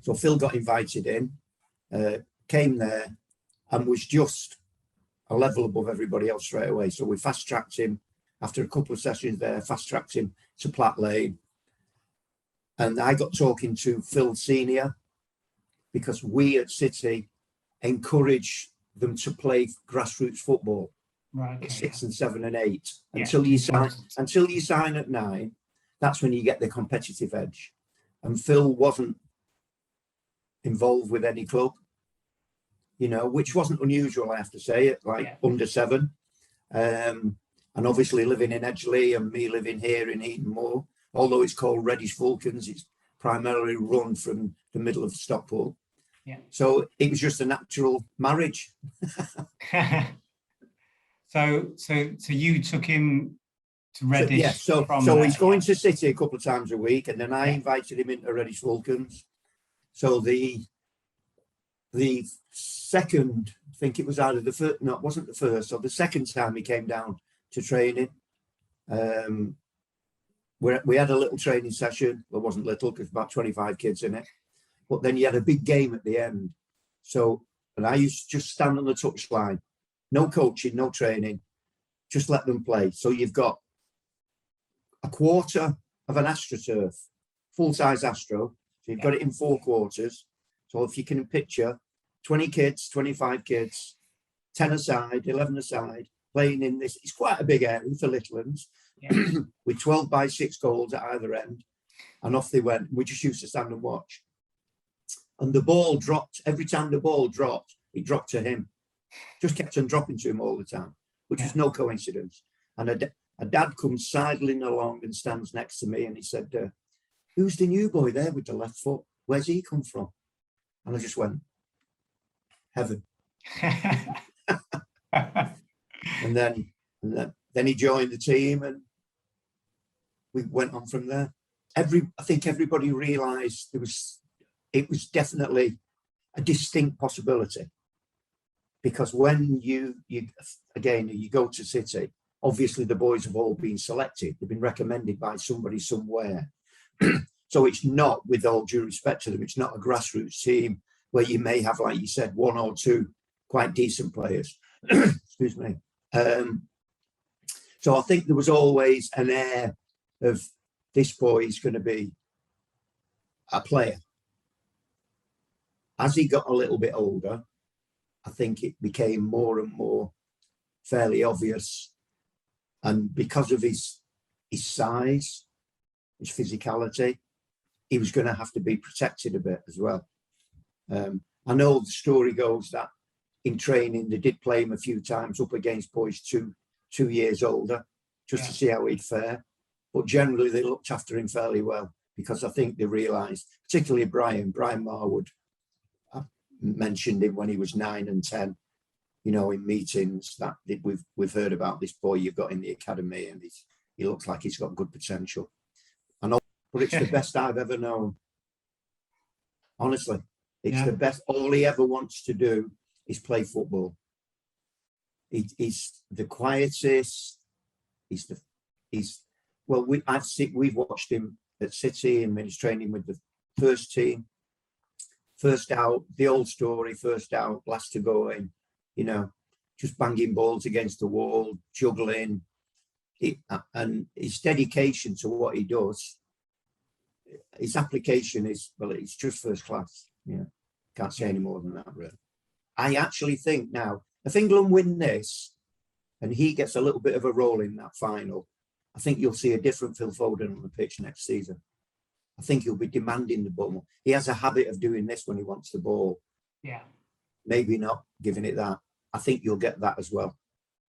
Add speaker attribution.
Speaker 1: So Phil got invited in, came there, and was just a level above everybody else straight away. So we fast-tracked him after a couple of sessions there, fast-tracked him to Platt Lane. And I got talking to Phil Senior, because we at City encourage them to play grassroots football.
Speaker 2: Right, okay,
Speaker 1: at 6 and 7 and 8
Speaker 2: Yeah.
Speaker 1: until you sign at 9. That's when you get the competitive edge. And Phil wasn't involved with any club, you know, which wasn't unusual, I have to say, at under 7. And obviously living in Edgeley and me living here in Eden Moor, although it's called Reddish Vulcans, it's primarily run from the middle of Stockport.
Speaker 2: Yeah.
Speaker 1: So it was just a natural marriage.
Speaker 2: So you took him to Reddish.
Speaker 1: So he's going to City a couple of times a week, and then I invited him into Reddish Vulcans. So the second, I think it was either the first, no, it wasn't the first, or the second time he came down to training. We had a little training session. Well, it wasn't little because about 25 kids in it. But then you had a big game at the end. So, and I used to just stand on the touchline. No coaching, no training. Just let them play. So you've got a quarter of an AstroTurf, full-size Astro. So you've got it in 4 quarters. So if you can picture 20 kids, 25 kids, 10 aside, 11 aside, playing in this. It's quite a big area for little ones, with 12 by 6 goals at either end. And off they went. We just used to stand and watch. And the ball dropped. Every time the ball dropped, it dropped to him. Just kept on dropping to him all the time, which was no coincidence. And a dad comes sidling along and stands next to me, and he said, who's the new boy there with the left foot? Where's he come from? And I just went, heaven. and then he joined the team, and we went on from there. I think everybody realised it was definitely a distinct possibility, because when you go to City, obviously the boys have all been selected. They've been recommended by somebody somewhere. So it's not, with all due respect to them, it's not a grassroots team where you may have, like you said, 1 or 2 quite decent players. Excuse me. So I think there was always an air of this boy is going to be a player. As he got a little bit older, I think it became more and more fairly obvious. And because of his size, his physicality, he was going to have to be protected a bit as well. I know the story goes that in training, they did play him a few times up against boys 2 years older, just to see how he'd fare. But generally, they looked after him fairly well, because I think they realised, particularly Brian Marwood, I mentioned him when he was 9 and 10, you know, in meetings, that we've heard about this boy you've got in the academy, and he looks like he's got good potential. But it's the best I've ever known. Honestly, it's the best. All he ever wants to do is play football. He's the quietest. We've watched him at City and when he's training with the first team. First out, the old story, first out, last to go in, you know, just banging balls against the wall, juggling. And his dedication to what he does, his application is, well, it's just first class. Yeah, can't say any more than that, really. I actually think now, if England win this and he gets a little bit of a role in that final, I think you'll see a different Phil Foden on the pitch next season. I think he'll be demanding the ball. He has a habit of doing this when he wants the ball.
Speaker 2: Yeah.
Speaker 1: Maybe not giving it that. I think you'll get that as well.